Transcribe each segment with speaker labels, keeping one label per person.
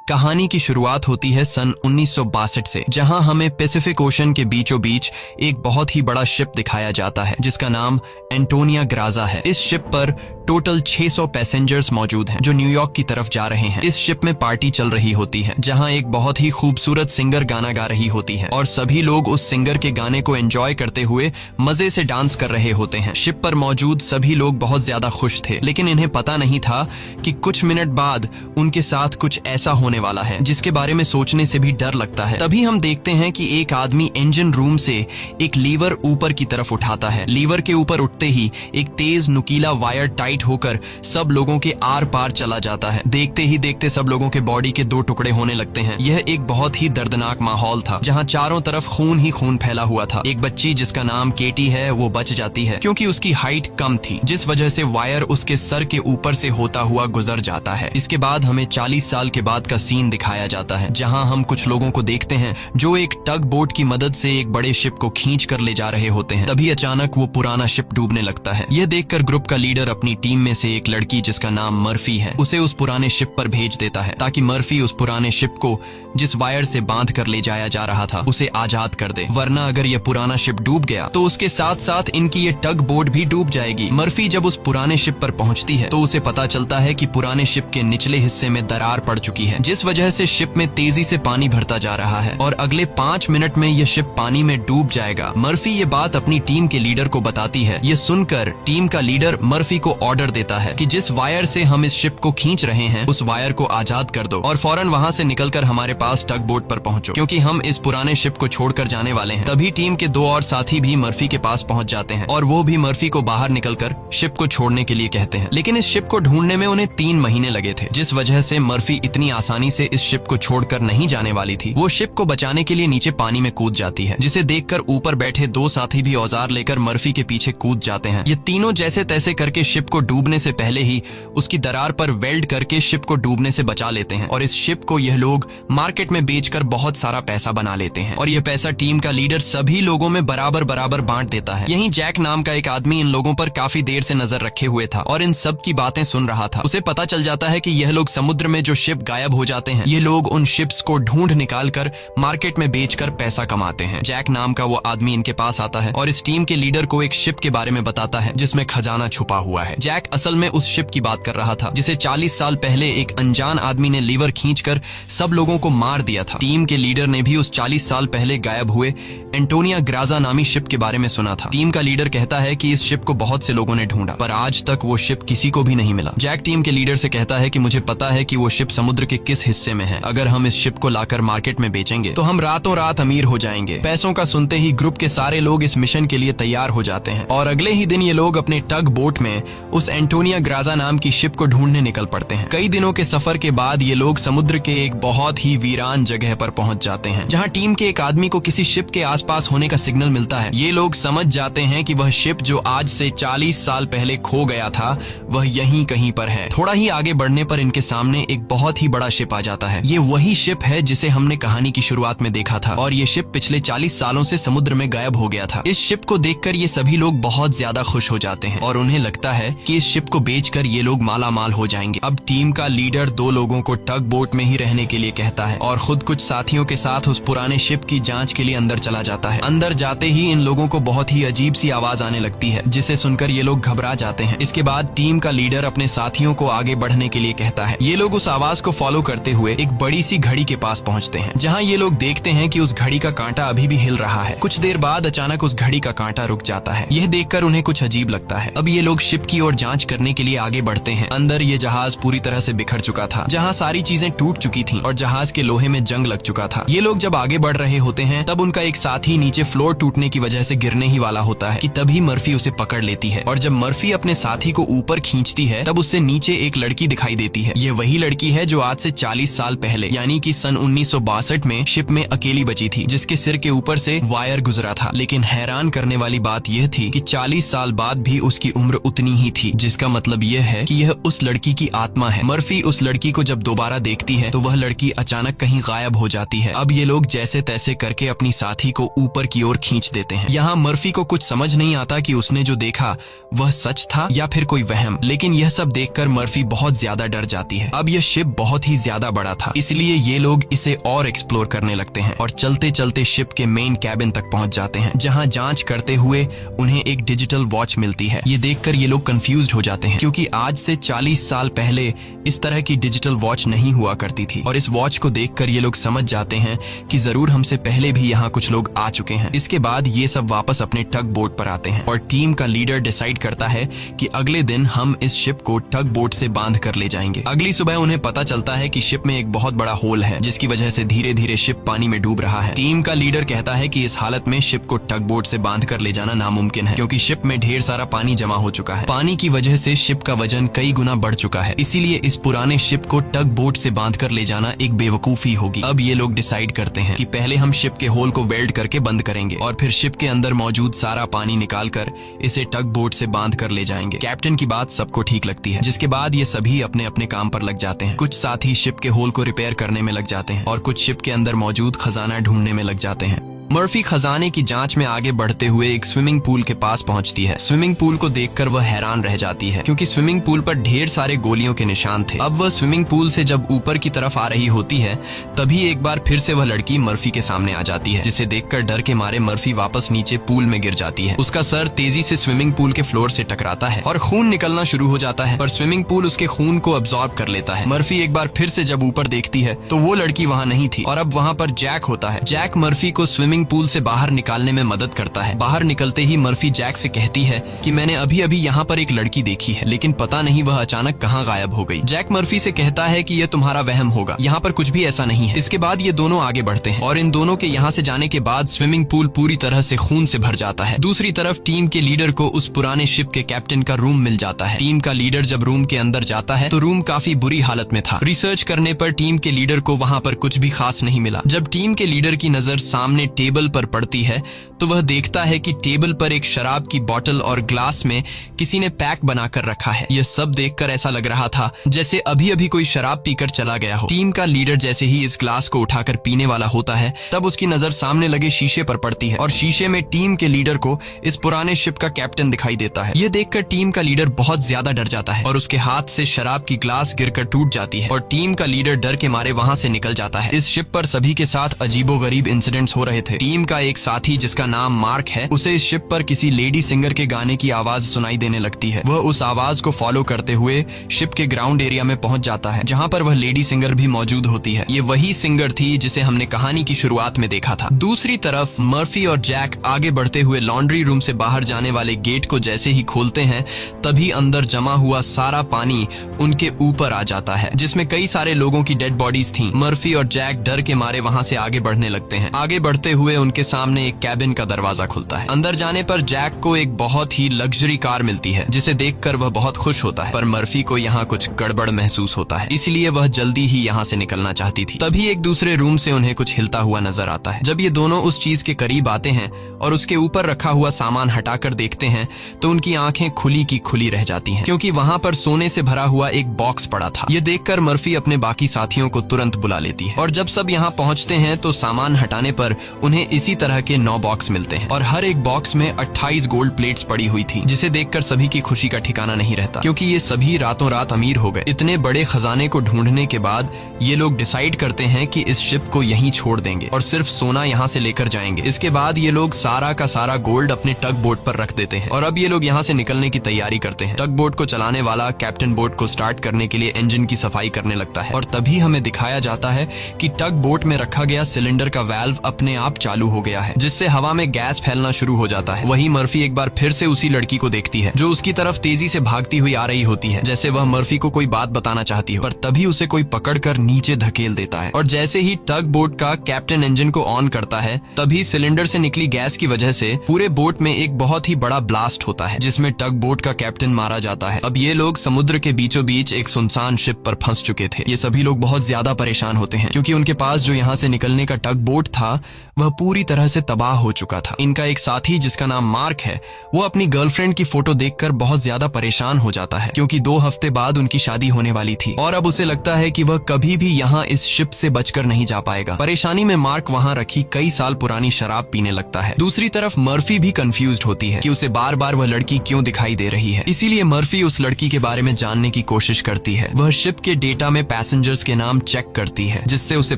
Speaker 1: कहानी की शुरुआत होती है सन 1962 से, जहां हमें पैसिफिक ओशन के बीचों बीच एक बहुत ही बड़ा शिप दिखाया जाता है जिसका नाम एंटोनिया ग्राजा है। इस शिप पर टोटल 600 पैसेंजर्स मौजूद हैं जो न्यूयॉर्क की तरफ जा रहे हैं। इस शिप में पार्टी चल रही होती है जहां एक बहुत ही खूबसूरत सिंगर गाना गा रही होती है और सभी लोग उस सिंगर के गाने को एंजॉय करते हुए मजे से डांस कर रहे होते हैं। शिप पर मौजूद सभी लोग बहुत ज्यादा खुश थे, लेकिन इन्हें पता नहीं था कि कुछ मिनट बाद उनके साथ कुछ ऐसा होने वाला है जिसके बारे में सोचने से भी डर लगता है। तभी हम देखते हैं कि एक आदमी इंजन रूम से एक लीवर ऊपर की तरफ उठाता है। लीवर के ऊपर उठते ही एक तेज नुकीला वायर टाइट होकर सब लोगों के आर पार चला जाता है। देखते ही देखते सब लोगों के बॉडी के 2 टुकड़े होने लगते हैं। यह एक बहुत ही दर्दनाक माहौल था जहां चारों तरफ खून ही खून फैला हुआ था। एक बच्ची जिसका नाम केटी है वो बच जाती है क्योंकि उसकी हाइट कम थी, जिस वजह से वायर उसके सर के ऊपर से होता हुआ गुजर जाता है। इसके बाद हमें 40 साल के बाद का सीन दिखाया जाता है जहां हम कुछ लोगों को देखते हैं जो एक टग बोट की मदद से एक बड़े शिप को खींच कर ले जा रहे होते हैं। तभी अचानक वो पुराना शिप डूबने लगता है। यह देखकर ग्रुप का लीडर अपनी टीम में से एक लड़की जिसका नाम मर्फी है उसे उस पुराने शिप पर भेज देता है ताकि मर्फी उस पुराने शिप को जिस वायर से बांध कर ले जाया जा रहा था उसे आजाद कर दे, वरना अगर यह पुराना शिप डूब गया तो उसके साथ साथ इनकी ये टग बोट भी डूब जाएगी। मर्फी जब उस पुराने शिप पर पहुंचती है तो उसे पता चलता है कि पुराने शिप के निचले हिस्से में दरार पड़ चुकी है, जिस वजह से शिप में तेजी से पानी भरता जा रहा है और अगले 5 मिनट में यह शिप पानी में डूब जाएगा। मर्फी ये बात अपनी टीम के लीडर को बताती है। ये सुनकर टीम का लीडर मर्फी को ऑर्डर देता है कि जिस वायर से हम इस शिप को खींच रहे हैं उस वायर को आजाद कर दो और फौरन वहां से निकलकर हमारे पास टग बोट पर पहुंचो, क्योंकि हम इस पुराने शिप को छोड़कर जाने वाले हैं। तभी टीम के 2 और साथी भी मर्फी के पास पहुंच जाते हैं और वो भी मर्फी को बाहर निकलकर शिप को छोड़ने के लिए कहते हैं, लेकिन इस शिप को ढूंढने में उन्हें 3 महीने लगे थे, जिस वजह से मर्फी इतनी आसानी से इस शिप को छोड़कर नहीं जाने वाली थी। वो शिप को बचाने के लिए नीचे पानी में कूद जाती है, जिसे देखकर ऊपर बैठे 2 साथी भी औजार लेकर मर्फी के पीछे कूद जाते हैं। ये तीनों जैसे तैसे करके शिप को डूबने से पहले ही उसकी दरार पर वेल्ड करके शिप को डूबने से बचा लेते हैं और इस शिप को यह लोग मार्केट में बेचकर बहुत सारा पैसा बना लेते हैं और यह पैसा टीम का लीडर सभी लोगों में बराबर बराबर बांट देता है। यहीं जैक नाम का एक आदमी इन लोगों पर काफी देर से नजर रखे हुए था और इन सब की बातें सुन रहा था। उसे पता चल जाता है कि यह लोग समुद्र में जो शिप गायब हो जाते हैं ये लोग उन शिप्स को ढूंढ निकाल कर मार्केट में बेचकर पैसा कमाते हैं। जैक नाम का वो आदमी इनके पास आता है और इस टीम के लीडर को एक शिप के बारे में बताता है जिसमें खजाना छुपा हुआ है। जैक असल में उस शिप की बात कर रहा था जिसे 40 साल पहले एक अनजान आदमी ने लीवर खींचकर सब लोगों को मार दिया था। टीम के लीडर ने भी उस 40 साल पहले गायब हुए एंटोनिया ग्राजा नामी शिप के बारे में सुना था। टीम का लीडर कहता है कि इस शिप को बहुत से लोगों ने ढूंढा पर आज तक वो शिप किसी को भी नहीं मिला। जैक टीम के लीडर से कहता है कि मुझे पता है कि वो शिप समुद्र के किस हिस्से में है। अगर हम इस शिप को लाकर मार्केट में बेचेंगे तो हम रातों रात अमीर हो जाएंगे। पैसों का सुनते ही ग्रुप के सारे लोग इस मिशन के लिए तैयार हो जाते हैं और अगले ही दिन ये लोग अपने टग बोट में उस एंटोनिया ग्राजा नाम की शिप को ढूंढने निकल पड़ते हैं। कई दिनों के सफर के बाद ये लोग समुद्र के एक बहुत ही वीरान जगह पर पहुंच जाते हैं जहां टीम के एक आदमी को किसी शिप के आसपास होने का सिग्नल मिलता है। ये लोग समझ जाते हैं कि वह शिप जो आज से 40 साल पहले खो गया था वह यहीं कहीं पर है। थोड़ा ही आगे बढ़ने पर इनके सामने एक बहुत ही बड़ा शिप आ जाता है। ये वही शिप है जिसे हमने कहानी की शुरुआत में देखा था और ये शिप पिछले 40 सालों से समुद्र में गायब हो गया था। इस शिप को देखकर ये सभी लोग बहुत ज्यादा खुश हो जाते हैं और उन्हें लगता है कि इस शिप को बेचकर ये लोग माला माल हो जाएंगे। अब टीम का लीडर 2 लोगों को टग बोट में ही रहने के लिए कहता है और खुद कुछ साथियों के साथ उस पुराने शिप की जांच के लिए अंदर चला जाता है। अंदर जाते ही इन लोगों को बहुत ही अजीब सी आवाज आने लगती है जिसे सुनकर ये लोग घबरा जाते हैं। इसके बाद टीम का लीडर अपने साथियों को आगे बढ़ने के लिए कहता है। ये लोग उस आवाज को फॉलो करते हुए एक बड़ी सी घड़ी के पास पहुंचते हैं जहां ये लोग देखते हैं कि उस घड़ी का कांटा अभी भी हिल रहा है। कुछ देर बाद अचानक उस घड़ी का कांटा रुक जाता है। यह देखकर उन्हें कुछ अजीब लगता है। अब ये लोग शिप की ओर जांच करने के लिए आगे बढ़ते हैं। अंदर ये जहाज पूरी तरह से बिखर चुका था, जहां सारी चीजें टूट चुकी थीं और जहाज के लोहे में जंग लग चुका था। ये लोग जब आगे बढ़ रहे होते हैं तब उनका एक साथी नीचे फ्लोर टूटने की वजह से गिरने ही वाला होता है कि तभी मर्फी उसे पकड़ लेती है और जब मर्फी अपने साथी को ऊपर खींचती है तब उससे नीचे एक लड़की दिखाई देती है। ये वही लड़की है जो आज से 40 साल पहले यानी कि सन 1962 में शिप में अकेली बची थी, जिसके सिर के ऊपर से वायर गुजरा था। लेकिन हैरान करने वाली बात यह थी कि 40 साल बाद भी उसकी उम्र उतनी ही थी, जिसका मतलब यह है कि यह उस लड़की की आत्मा है। मर्फी उस लड़की को जब दोबारा देखती है तो वह लड़की अचानक कहीं गायब हो जाती है। अब ये लोग जैसे तैसे करके अपनी साथी को ऊपर की ओर खींच देते हैं। यहाँ मर्फी को कुछ समझ नहीं आता कि उसने जो देखा वह सच था या फिर कोई वहम, लेकिन यह सब देखकर मर्फी बहुत ज्यादा डर जाती है। अब यह शिप बहुत ही ज्यादा ज्यादा बड़ा था, इसलिए ये लोग इसे और एक्सप्लोर करने लगते हैं और चलते चलते शिप के मेन कैबिन तक पहुंच जाते हैं, जहां जांच करते हुए उन्हें एक डिजिटल वॉच मिलती है। ये देखकर ये लोग कंफ्यूज्ड हो जाते हैं, क्योंकि आज से 40 साल पहले इस तरह की डिजिटल वॉच नहीं हुआ करती थी। और इस वॉच को देखकर ये लोग समझ जाते हैं कि जरूर हमसे पहले भी यहाँ कुछ लोग आ चुके हैं। इसके बाद ये सब वापस अपने टग बोट पर आते हैं और टीम का लीडर डिसाइड करता है कि अगले दिन हम इस शिप को टग बोट से बांध कर ले जाएंगे। अगली सुबह उन्हें पता चलता है कि शिप में एक बहुत बड़ा होल है, जिसकी वजह से धीरे धीरे शिप पानी में डूब रहा है। टीम का लीडर कहता है कि इस हालत में शिप को टग बोट से बांध कर ले जाना नामुमकिन है, क्योंकि शिप में ढेर सारा पानी जमा हो चुका है। पानी की वजह से शिप का वजन कई गुना बढ़ चुका है, इसीलिए इस पुराने शिप को टग बोट से बांध कर ले जाना एक बेवकूफी होगी। अब ये लोग डिसाइड करते हैं कि पहले हम शिप के होल को वेल्ड करके बंद करेंगे और फिर शिप के अंदर मौजूद सारा पानी निकाल कर इसे टग बोट से बांध कर ले जाएंगे। कैप्टन की बात सबको ठीक लगती है, जिसके बाद ये सभी अपने अपने काम पर लग जाते हैं। कुछ साथी शिप के होल को रिपेयर करने में लग जाते हैं और कुछ शिप के अंदर मौजूद खजाना ढूंढने में लग जाते हैं। मर्फी खजाने की जांच में आगे बढ़ते हुए एक स्विमिंग पूल के पास पहुंचती है। स्विमिंग पूल को देखकर वह हैरान रह जाती है, क्योंकि स्विमिंग पूल पर ढेर सारे गोलियों के निशान थे। अब वह स्विमिंग पूल से जब ऊपर की तरफ आ रही होती है, तभी एक बार फिर से वह लड़की मर्फी के सामने आ जाती है, जिसे देखकर डर के मारे मर्फी वापस नीचे पूल में गिर जाती है। उसका सर तेजी से स्विमिंग पूल के फ्लोर से टकराता है और खून निकलना शुरू हो जाता है, पर स्विमिंग पूल उसके खून को अब्सॉर्ब कर लेता है। मर्फी एक बार फिर से जब ऊपर देखती है तो वो लड़की वहाँ नहीं थी और अब वहाँ पर जैक होता है। जैक मर्फी को स्विमिंग पूल से बाहर निकालने में मदद करता है। बाहर निकलते ही मर्फी जैक से कहती है कि मैंने अभी अभी यहाँ पर एक लड़की देखी है, लेकिन पता नहीं वह अचानक कहाँ गायब हो गई। जैक मर्फी से कहता है कि यह तुम्हारा वहम होगा, यहाँ पर कुछ भी ऐसा नहीं है। इसके बाद ये दोनों आगे बढ़ते हैं और इन दोनों के यहाँ से जाने के बाद स्विमिंग पूल पूरी तरह से खून से भर जाता है। दूसरी तरफ टीम के लीडर को उस पुराने शिप के कैप्टन का रूम मिल जाता है। टीम का लीडर जब रूम के अंदर जाता है तो रूम काफी बुरी हालत में था। रिसर्च करने पर टीम के लीडर को वहाँ पर कुछ भी खास नहीं मिला। जब टीम के लीडर की नजर सामने टेबल पर पड़ती है तो वह देखता है कि टेबल पर एक शराब की बोतल और ग्लास में किसी ने पैक बनाकर रखा है। यह सब देखकर ऐसा लग रहा था जैसे अभी अभी कोई शराब पीकर चला गया हो। टीम का लीडर जैसे ही इस ग्लास को उठाकर पीने वाला होता है, तब उसकी नजर सामने लगे शीशे पर पड़ती है और शीशे में टीम के लीडर को इस पुराने शिप का कैप्टन दिखाई देता है। यह देखकर टीम का लीडर बहुत ज्यादा डर जाता है और उसके हाथ से शराब की ग्लास गिरकर टूट जाती है और टीम का लीडर डर के मारे वहां से निकल जाता है। इस शिप पर सभी के साथ अजीबोगरीब इंसिडेंट्स हो रहे थे। टीम का एक साथी जिसका नाम मार्क है, उसे इस शिप पर किसी लेडी सिंगर के गाने की आवाज सुनाई देने लगती है। वह उस आवाज को फॉलो करते हुए शिप के ग्राउंड एरिया में पहुंच जाता है, जहां पर वह लेडी सिंगर भी मौजूद होती है। ये वही सिंगर थी जिसे हमने कहानी की शुरुआत में देखा था। दूसरी तरफ मर्फी और जैक आगे बढ़ते हुए लॉन्ड्री रूम से बाहर जाने वाले गेट को जैसे ही खोलते हैं, तभी अंदर जमा हुआ सारा पानी उनके ऊपर आ जाता है, जिसमें कई सारे लोगों की डेड बॉडीज थी। मर्फी और जैक डर के मारे वहां से आगे बढ़ने लगते हैं। आगे बढ़ते हुए उनके सामने एक कैबिन का दरवाजा खुलता है। अंदर जाने पर जैक को एक बहुत ही लग्जरी कार मिलती है, जिसे देखकर वह बहुत खुश होता है, पर मर्फी को यहाँ कुछ गड़बड़ महसूस होता है, इसलिए वह जल्दी ही यहाँ से निकलना चाहती थी। तभी एक दूसरे रूम से उन्हें कुछ हिलता हुआ नजर आता है। जब ये दोनों उस चीज के करीब आते हैं और उसके ऊपर रखा हुआ सामान हटाकर देखते हैं, तो उनकी आंखें खुली की खुली रह जाती हैं, क्योंकि वहां पर सोने से भरा हुआ एक बॉक्स पड़ा था। ये देखकर मर्फी अपने बाकी साथियों को तुरंत बुला लेती है और जब सब यहाँ पहुंचते हैं तो सामान हटाने पर उन्हें इसी तरह के 9 बॉक्स मिलते हैं और हर एक बॉक्स में 28 गोल्ड प्लेट्स पड़ी हुई थी, जिसे देखकर सभी की खुशी का ठिकाना नहीं रहता, क्योंकि ये सभी रातों रात अमीर हो गए। इतने बड़े खजाने को ढूंढने के बाद ये लोग डिसाइड करते हैं कि इस शिप को यहीं छोड़ देंगे और सिर्फ सोना यहाँ से लेकर जाएंगे। इसके बाद ये लोग सारा का सारा गोल्ड अपने टग बोट पर रख देते हैं और अब ये लोग यहाँ से निकलने की तैयारी करते हैं। टग बोट को चलाने वाला कैप्टन बोट को स्टार्ट करने के लिए इंजन की सफाई करने लगता है और तभी हमें दिखाया जाता है कि टग बोट में रखा गया सिलेंडर का वाल्व अपने आप चालू हो गया है, जिससे हवा में गैस फैलना शुरू हो जाता है। वही मर्फी एक बार फिर से उसी लड़की को देखती है जो उसकी तरफ तेजी से भागती हुई आ रही होती है, जैसे वह मर्फी को कोई बात बताना चाहती हो, पर तभी उसे कोई पकड़कर नीचे धकेल देता है और जैसे ही टग बोट का कैप्टन इंजन को ऑन करता है, तभी सिलेंडर से निकली गैस की वजह से पूरे बोट में एक बहुत ही बड़ा ब्लास्ट होता है, जिसमें टग बोट का कैप्टन मारा जाता है। अब ये लोग समुद्र के बीचों बीच एक सुनसान शिप पर फंस चुके थे। ये सभी लोग बहुत ज्यादा परेशान होते हैं, क्योंकि उनके पास जो यहाँ से निकलने का टग बोट था वह पूरी तरह से तबाह हो चुका था। इनका एक साथी जिसका नाम मार्क है, वो अपनी गर्लफ्रेंड की फोटो देखकर बहुत ज्यादा परेशान हो जाता है, क्योंकि 2 हफ्ते बाद उनकी शादी होने वाली थी और अब उसे लगता है कि वह कभी भी यहाँ इस शिप से बचकर नहीं जा पाएगा। परेशानी में मार्क वहाँ रखी कई साल पुरानी शराब पीने लगता है। दूसरी तरफ मर्फी भी कंफ्यूज्ड होती है कि उसे बार बार वह लड़की क्यों दिखाई दे रही है। इसीलिए मर्फी उस लड़की के बारे में जानने की कोशिश करती है। वह शिप के डेटा में पैसेंजर्स के नाम चेक करती है, जिससे उसे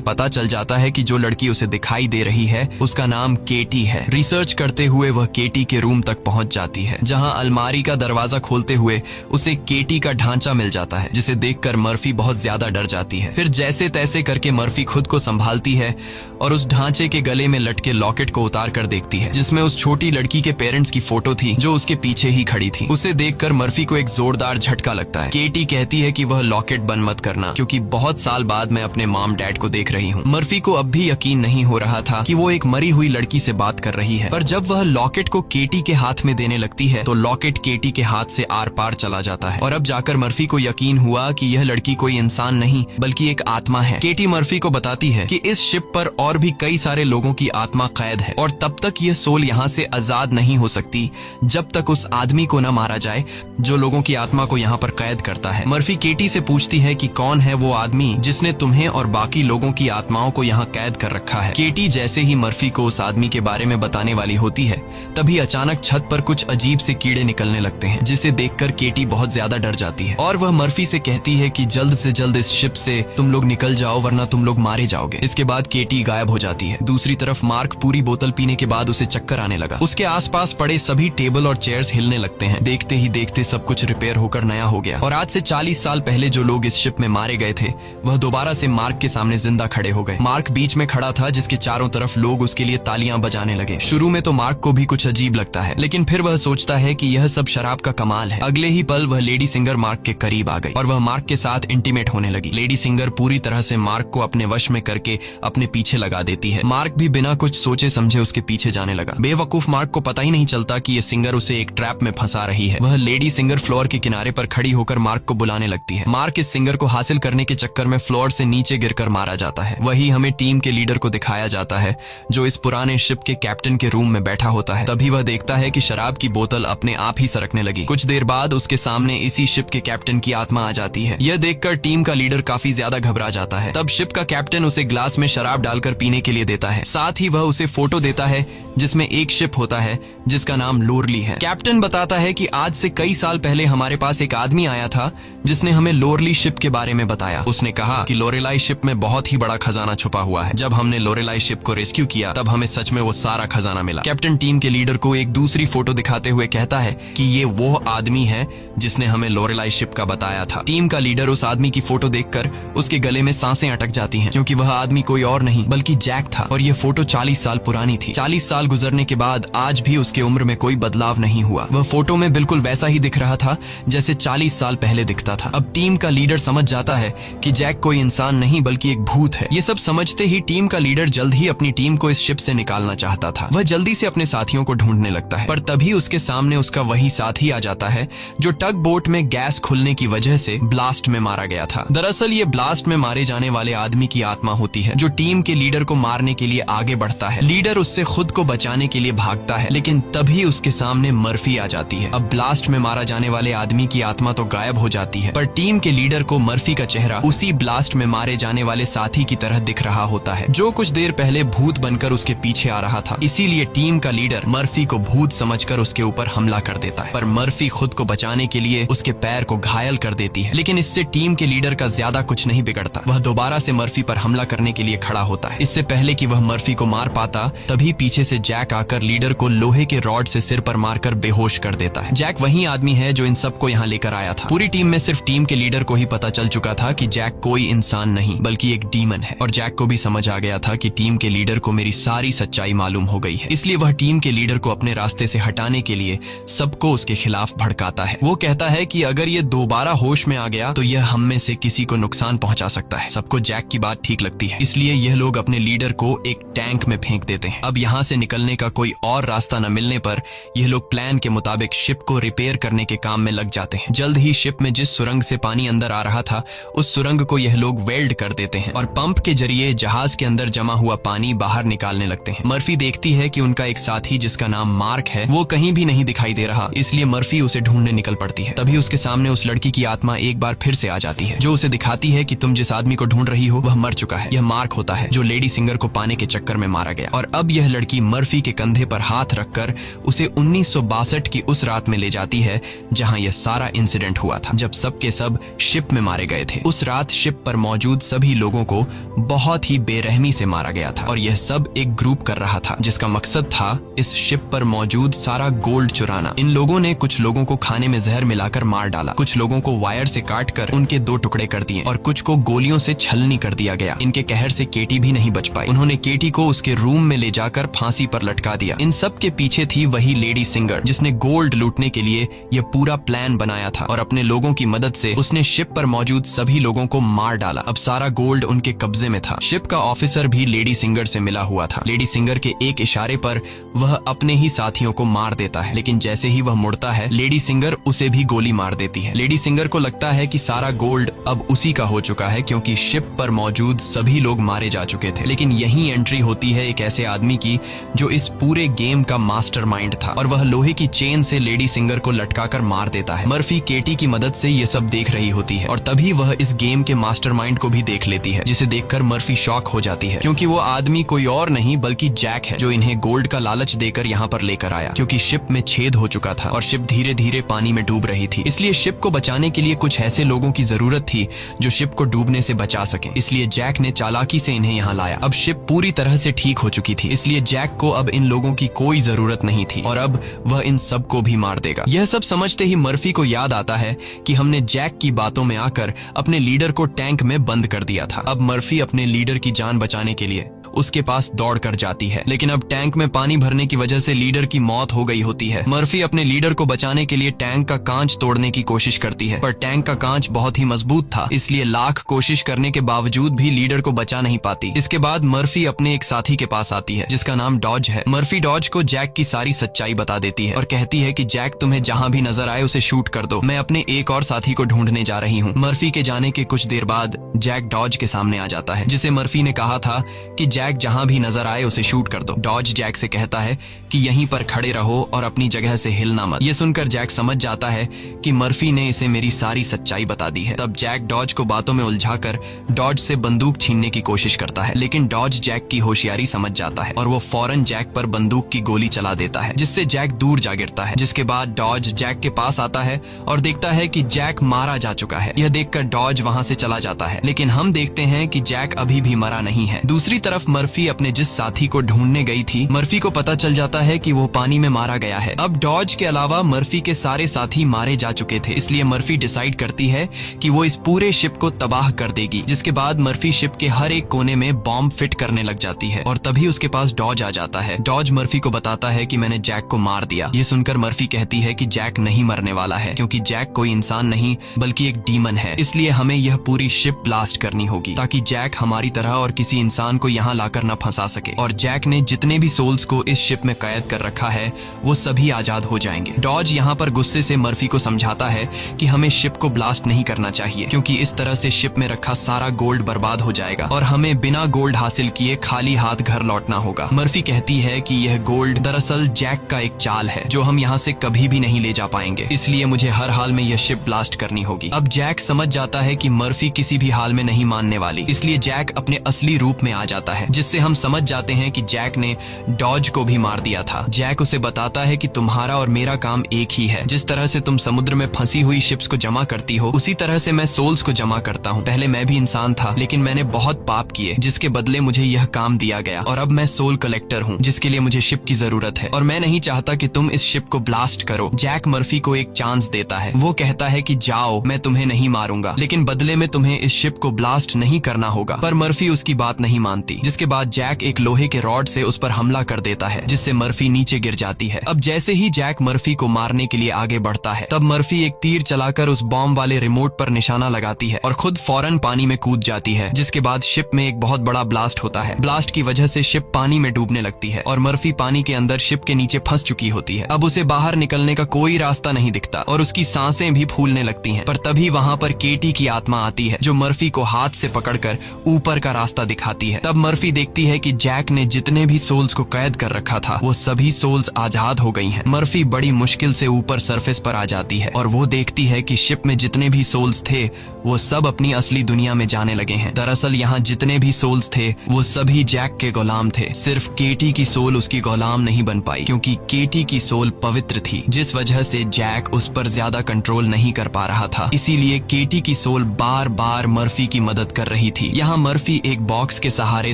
Speaker 1: पता चल जाता है कि जो लड़की उसे दिखाई दे रही है उसका नाम केटी है। रिसर्च करते हुए वह केटी के रूम तक पहुंच जाती है, जहां अलमारी का दरवाजा खोलते हुए उसे केटी का ढांचा मिल जाता है, जिसे देखकर मर्फी बहुत ज्यादा डर जाती है। फिर जैसे तैसे करके मर्फी खुद को संभालती है और उस ढांचे के गले में लटके लॉकेट को उतार कर देखती है, जिसमें उस छोटी लड़की के पेरेंट्स की फोटो थी जो उसके पीछे ही खड़ी थी। उसे देखकर मर्फी को एक जोरदार झटका लगता है। केटी कहती है कि वह लॉकेट बंद मत करना, क्योंकि बहुत साल बाद मैं अपने मॉम डैड को देख रही हूँ। मर्फी को अब भी यकीन नहीं हो रहा था कि वो एक मरी हुई लड़की से बात कर रही है, पर जब वह लॉकेट को केटी के हाथ में देने लगती है तो लॉकेट केटी के हाथ से आर पार चला जाता है और अब जाकर मर्फी को यकीन हुआ कि यह लड़की कोई इंसान नहीं बल्कि एक आत्मा है। केटी मर्फी को बताती है कि इस शिप पर और भी कई सारे लोगों की आत्मा कैद है और तब तक यह सोल यहाँ से आजाद नहीं हो सकती जब तक उस आदमी को न मारा जाए जो लोगों की आत्मा को यहाँ पर कैद करता है। मर्फी केटी से पूछती है कि कौन है वो आदमी जिसने तुम्हें और बाकी लोगों की आत्माओं को यहाँ कैद कर रखा है। केटी जैसे ही मर्फी को उस आदमी के बारे में बताने वाली होती है, तभी अचानक छत पर कुछ अजीब से कीड़े निकलने लगते हैं, जिसे देखकर केटी बहुत ज्यादा डर जाती है और वह मर्फी से कहती है कि जल्द से जल्द इस शिप से तुम लोग निकल जाओ वरना तुम लोग मारे जाओगे। इसके बाद केटी गायब हो जाती है। दूसरी तरफ मार्क पूरी बोतल पीने के बाद उसे चक्कर आने लगा। उसके आसपास पड़े सभी टेबल और चेयर्स हिलने लगते हैं। देखते ही देखते सब कुछ रिपेयर होकर नया हो गया और आज से 40 साल पहले जो लोग इस शिप में मारे गए थे वह दोबारा से मार्क के सामने जिंदा खड़े हो गए। मार्क बीच में खड़ा था, जिसके चारों तरफ लोग उसके लिए तालियां बजाने लगे। शुरू में तो मार्क को भी कुछ अजीब लगता है, लेकिन फिर वह सोचता है कि यह सब शराब का कमाल है। अगले ही पल वह लेडी सिंगर मार्क के करीब आ गई और वह मार्क के साथ इंटीमेट होने लगी। लेडी सिंगर पूरी तरह से मार्क को अपने वश में करके अपने पीछे लगा देती है। मार्क भी बिना कुछ सोचे समझे उसके पीछे जाने लगा। बेवकूफ मार्क को पता ही नहीं चलता कि ये सिंगर उसे एक ट्रैप में फंसा रही है। वह लेडी सिंगर फ्लोर के किनारे पर खड़ी होकर मार्क को बुलाने लगती है। मार्क इस सिंगर को हासिल करने के चक्कर में फ्लोर से नीचे गिरकर मारा जाता है। वही हमें टीम के लीडर को दिखाया जाता है, जो इस पुराने शिप के कैप्टन के रूम में बैठा होता है। तभी वह देखता है कि शराब की बोतल अपने आप ही सरकने लगी। कुछ देर बाद उसके सामने इसी शिप के कैप्टन की आत्मा आ जाती है। यह देखकर टीम का लीडर काफी ज्यादा घबरा जाता है। तब शिप का कैप्टन उसे ग्लास में शराब डालकर पीने के लिए देता है। साथ ही वह उसे फोटो देता है जिसमें एक शिप होता है जिसका नाम लोरली है। कैप्टन बताता है कि आज से कई साल पहले हमारे पास एक आदमी आया था जिसने हमें लोरली शिप के बारे में बताया। उसने कहा कि लोरेलाई शिप में बहुत ही बड़ा खजाना छुपा हुआ है। जब हमने लोरेलाई शिप को रेस्क्यू किया तब हमें सच में वो सारा खजाना मिला। कैप्टन टीम के लीडर को एक दूसरी फोटो दिखाते हुए कहता है कि ये वो आदमी है जिसने हमें लोरेलाई शिप का बताया था। टीम का लीडर उस आदमी की फोटो देखकर उसके गले में सांसें अटक जाती हैं, क्योंकि वह आदमी कोई और नहीं बल्कि जैक था और यह फोटो 40 साल पुरानी थी। 40 साल गुजरने के बाद आज भी उसके उम्र में कोई बदलाव नहीं हुआ। वह फोटो में बिल्कुल वैसा ही दिख रहा था जैसे 40 साल पहले दिखता था। अब टीम का लीडर समझ जाता है कि जैक कोई इंसान नहीं बल्कि एक भूत है। ये सब समझते ही टीम का लीडर जल्द ही अपनी टीम को इस शिप से निकालना चाहता था। वह जल्दी से अपने साथियों को ढूंढने लगता है, पर तभी उसके सामने उसका वही साथी आ जाता है जो टग बोट में गैस खुलने की वजह से ब्लास्ट में मारा गया था। दरअसल ये ब्लास्ट में मारे जाने वाले आदमी की आत्मा होती है जो टीम के लीडर को मारने के लिए आगे बढ़ता है। लीडर उससे खुद को बचाने के लिए भागता है, लेकिन तभी उसके सामने मर्फी आ जाती है। अब ब्लास्ट में मारा जाने वाले आदमी की आत्मा तो गायब हो जाती है, पर टीम के लीडर को मर्फी का चेहरा उसी ब्लास्ट में मारे जाने वाले साथी की तरह दिख रहा होता है, जो कुछ देर पहले भूत बनकर उसके पीछे आ रहा था। इसीलिए टीम का लीडर मर्फी को भूत समझकर उसके ऊपर हमला कर देता है, पर मर्फी खुद को बचाने के लिए उसके पैर को घायल कर देती है। लेकिन इससे टीम के लीडर का ज्यादा कुछ नहीं बिगड़ता। वह दोबारा से मर्फी पर हमला करने के लिए खड़ा होता है। इससे पहले कि वह मर्फी को मार पाता, तभी पीछे से जैक आकर लीडर को लोहे के रॉड से सिर पर मारकर बेहोश कर देता है। जैक वही आदमी है जो इन सबको यहाँ लेकर आया था। पूरी टीम में सिर्फ टीम के लीडर को ही पता चल चुका था कि जैक कोई इंसान नहीं बल्कि एक डीमन है, और जैक को भी समझ आ गया था कि टीम के लीडर को मेरी सारी सच्चाई मालूम हो गई है। इसलिए वह टीम के लीडर को अपने रास्ते से हटाने के लिए सबको उसके खिलाफ भड़काता है। वो कहता है कि अगर ये दोबारा होश में आ गया तो यह हम में से किसी को नुकसान पहुंचा सकता है। सबको जैक की बात ठीक लगती है, इसलिए यह लोग अपने लीडर को एक टैंक में फेंक देते हैं। अब यहाँ से निकलने का कोई और रास्ता न मिलने पर यह लोग प्लान के मुताबिक शिप को रिपेयर करने के काम में लग जाते हैं। जल्द ही शिप में जिस सुरंग से पानी अंदर आ रहा था उस सुरंग को यह लोग वेल्ड कर देते हैं और पंप के जरिए जहाज के अंदर जमा हुआ पानी बाहर निकालने लगते हैं। मर्फी देखती है कि उनका एक साथी जिसका नाम मार्क है वो कहीं भी नहीं दिखाई दे रहा, इसलिए मर्फी उसे ढूंढने निकल पड़ती है। तभी उसके सामने उस लड़की की आत्मा एक बार फिर से आ जाती है जो उसे दिखाती है कि तुम जिस आदमी को ढूंढ रही हो वह मर चुका है। यह मार्क होता है जो लेडी सिंगर को पाने के चक्कर में मारा गया। और अब यह लड़की मर्फी के कंधे पर हाथ रखकर उसे 1962 की उस रात में ले जाती है जहां यह सारा इंसिडेंट हुआ था, जब सबके सब शिप में मारे गए थे। उस रात शिप पर मौजूद सभी लोगों को बहुत ही बेरहमी से मारा गया था और यह सब एक ग्रुप कर रहा था जिसका मकसद था इस शिप पर मौजूद सारा गोल्ड चुराना। इन लोगों ने कुछ लोगों को खाने में जहर मिलाकर मार डाला, कुछ लोगों को वायर से काटकर उनके 2 टुकड़े कर दिए और कुछ को गोलियों से छलनी कर दिया गया। इनके कहर से केटी भी नहीं बच पाई। उन्होंने केटी को उसके रूम में ले जाकर फांसी पर लटका दिया। इन सब के पीछे थी वही लेडी सिंगर जिसने गोल्ड लूटने के लिए यह पूरा प्लान बनाया था और अपने लोगों की मदद से उसने शिप पर मौजूद सभी लोगों को मार डाला। अब सारा गोल्ड उनके कब्जे में था। शिप का ऑफिसर भी लेडी सिंगर से मिला हुआ था। लेडी सिंगर के एक इशारे पर वह अपने ही साथियों को मार देता है, लेकिन जैसे ही वह मुड़ता है लेडी सिंगर उसे भी गोली मार देती है। लेडी सिंगर को लगता है कि सारा गोल्ड अब उसी का हो चुका है क्योंकि शिप पर मौजूद सभी लोग मारे जा चुके थे। लेकिन यही एंट्री होती है एक ऐसे आदमी की जो इस पूरे गेम का मास्टरमाइंड था और वह लोहे की चेन से लेडी सिंगर को लटकाकर मार देता है। मर्फी केटी की मदद से ये सब देख रही होती है और तभी वह इस गेम के मास्टरमाइंड को भी देख लेती है, जिसे देखकर मर्फी शॉक हो जाती है क्योंकि वो आदमी कोई और नहीं बल्कि जैक है जो इन्हें गोल्ड का लालच देकर यहाँ पर लेकर आया। क्योंकि शिप में छेद हो चुका था और शिप धीरे धीरे पानी में डूब रही थी, इसलिए शिप को बचाने के लिए कुछ ऐसे लोगों की जरूरत थी जो शिप को डूबने से बचा सके। इसलिए जैक ने चालाकी से इन्हें यहाँ लाया। अब शिप पूरी तरह से ठीक हो चुकी थी, इसलिए जैक को अब इन लोगों की कोई जरूरत नहीं थी और अब वह इन सबको भी मार देगा। यह सब समझते ही मर्फी को याद आता है कि हमने जैक की बातों में आकर अपने लीडर को टैंक में बंद कर दिया था। अब मर्फी अपने लीडर की जान बचाने के लिए उसके पास दौड़ कर जाती है, लेकिन अब टैंक में पानी भरने की वजह से लीडर की मौत हो गई होती है। मर्फी अपने लीडर को बचाने के लिए टैंक का कांच तोड़ने की कोशिश करती है, पर टैंक का कांच बहुत ही मजबूत था, इसलिए लाख कोशिश करने के बावजूद भी लीडर को बचा नहीं पाती। इसके बाद मर्फी अपने एक साथी के पास आती है जिसका नाम डॉज है। मर्फी डॉज को जैक की सारी सच्चाई बता देती है और कहती है कि जैक तुम्हें जहां भी नजर आए उसे शूट कर दो, मैं अपने एक और साथी को ढूंढने जा रही हूँ। मर्फी के जाने के कुछ देर बाद जैक डॉज के सामने आ जाता है, जिसे मर्फी ने कहा था कि जैक जहां भी नजर आए उसे शूट कर दो। डॉज जैक से कहता है कि यहीं पर खड़े रहो और अपनी जगह से हिलना मत। ये सुनकर जैक समझ जाता है कि मर्फी ने इसे मेरी सारी सच्चाई बता दी है। तब जैक डॉज को बातों में उलझाकर डॉज से बंदूक छीनने की कोशिश करता है, लेकिन डॉज जैक की होशियारी समझ जाता है और वो फौरन जैक पर बंदूक की गोली चला देता है, जिससे जैक दूर जा गिरता है। जिसके बाद डॉज जैक के पास आता है और देखता है कि जैक मारा जा चुका है। यह देखकर डॉज वहां से चला जाता है, लेकिन हम देखते हैं कि जैक अभी भी मरा नहीं है। दूसरी तरफ मर्फी अपने जिस साथी को ढूंढने गई थी, मर्फी को पता चल जाता है कि वो पानी में मारा गया है। अब डॉज के अलावा मर्फी के सारे साथी मारे जा चुके थे, इसलिए मर्फी डिसाइड करती है कि वो इस पूरे शिप को तबाह कर देगी। जिसके बाद मर्फी शिप के हर एक कोने में बॉम्ब फिट करने लग जाती है और तभी उसके पास डॉज आ जाता है। डॉज मर्फी को बताता है कि मैंने जैक को मार दिया। ये सुनकर मर्फी कहती है कि जैक नहीं मरने वाला है, क्योंकि जैक कोई इंसान नहीं बल्कि एक डीमन है, इसलिए हमें यह पूरी शिप ब्लास्ट करनी होगी ताकि जैक हमारी तरह और किसी इंसान को यहाँ लाकर न फंसा सके। और जैक ने जितने भी सोल्स को इस शिप में कैद कर रखा है वो सभी आजाद हो जाएंगे। डॉज यहाँ पर गुस्से से मर्फी को समझाता है कि हमें शिप को ब्लास्ट नहीं करना चाहिए, क्योंकि इस तरह से शिप में रखा सारा गोल्ड बर्बाद हो जाएगा और हमें बिना गोल्ड हासिल किए खाली हाथ घर लौटना होगा। मर्फी कहती है कि यह गोल्ड दरअसल जैक का एक चाल है जो हम यहाँ से कभी भी नहीं ले जा पाएंगे, इसलिए मुझे हर हाल में यह शिप ब्लास्ट करनी होगी। अब जैक समझ जाता है कि मर्फी किसी भी हाल में नहीं मानने वाली, इसलिए जैक अपने असली रूप में आ जाता है, जिससे हम समझ जाते हैं कि जैक ने डॉज को भी मार दिया था। जैक उसे बताता है कि तुम्हारा और मेरा काम एक ही है, जिस तरह से तुम समुद्र में फंसी हुई शिप्स को जमा करती हो उसी तरह से मैं सोल्स को जमा करता हूँ। पहले मैं भी इंसान था, लेकिन मैंने बहुत पाप किए जिसके बदले मुझे यह काम दिया गया और अब मैं सोल कलेक्टर हूँ, जिसके लिए मुझे शिप की जरूरत है और मैं नहीं चाहता कि तुम इस शिप को ब्लास्ट करो। जैक मर्फी को एक चांस देता है। वो कहता है कि जाओ, मैं तुम्हें नहीं मारूंगा, लेकिन बदले में तुम्हें इस शिप को ब्लास्ट नहीं करना होगा। पर मर्फी उसकी बात नहीं मानती, जिसके जिसके बाद जैक एक लोहे के रॉड से उस पर हमला कर देता है, जिससे मर्फी नीचे गिर जाती है। अब जैसे ही जैक मर्फी को मारने के लिए आगे बढ़ता है, तब मर्फी एक तीर चलाकर उस बॉम्ब वाले रिमोट पर निशाना लगाती है और खुद फौरन पानी में कूद जाती है, जिसके बाद शिप में एक बहुत बड़ा ब्लास्ट होता है। ब्लास्ट की वजह से शिप पानी में डूबने लगती है और मर्फी पानी के अंदर शिप के नीचे फंस चुकी होती है। अब उसे बाहर निकलने का कोई रास्ता नहीं दिखता और उसकी सांसें भी फूलने लगती हैं। पर तभी वहाँ पर केटी की आत्मा आती है, जो मर्फी को हाथ से पकड़कर ऊपर का रास्ता दिखाती है। तब मर्फी देखती है कि जैक ने जितने भी सोल्स को कैद कर रखा था, वो सभी सोल्स आजाद हो गई हैं। मर्फी बड़ी मुश्किल से ऊपर सरफेस पर आ जाती है और वो देखती है कि शिप में जितने भी सोल्स थे वो सब अपनी असली दुनिया में जाने लगे हैं। दरअसल यहाँ जितने भी सोल्स थे वो सभी जैक के गुलाम थे। सिर्फ केटी की सोल उसकी गुलाम नहीं बन पाई, क्योंकि केटी की सोल पवित्र थी, जिस वजह से जैक उस पर ज्यादा कंट्रोल नहीं कर पा रहा था। इसीलिए केटी की सोल बार बार मर्फी की मदद कर रही थी। यहाँ मर्फी एक बॉक्स के सहारे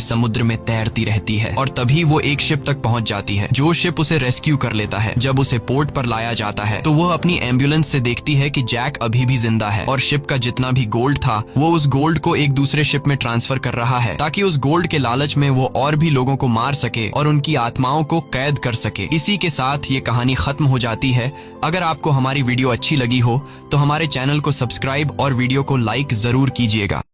Speaker 1: समुद्र में तैरती रहती है और तभी वो एक शिप तक पहुंच जाती है, जो शिप उसे रेस्क्यू कर लेता है। जब उसे पोर्ट पर लाया जाता है तो वो अपनी एम्बुलेंस से देखती है कि जैक अभी भी जिंदा है और शिप का जितना भी गोल्ड था वो उस गोल्ड को एक दूसरे शिप में ट्रांसफर कर रहा है, ताकि उस गोल्ड के लालच में वो और भी लोगों को मार सके और उनकी आत्माओं को कैद कर सके। इसी के साथ ये कहानी खत्म हो जाती है। अगर आपको हमारी वीडियो अच्छी लगी हो तो हमारे चैनल को सब्सक्राइब और वीडियो को लाइक जरूर कीजिएगा।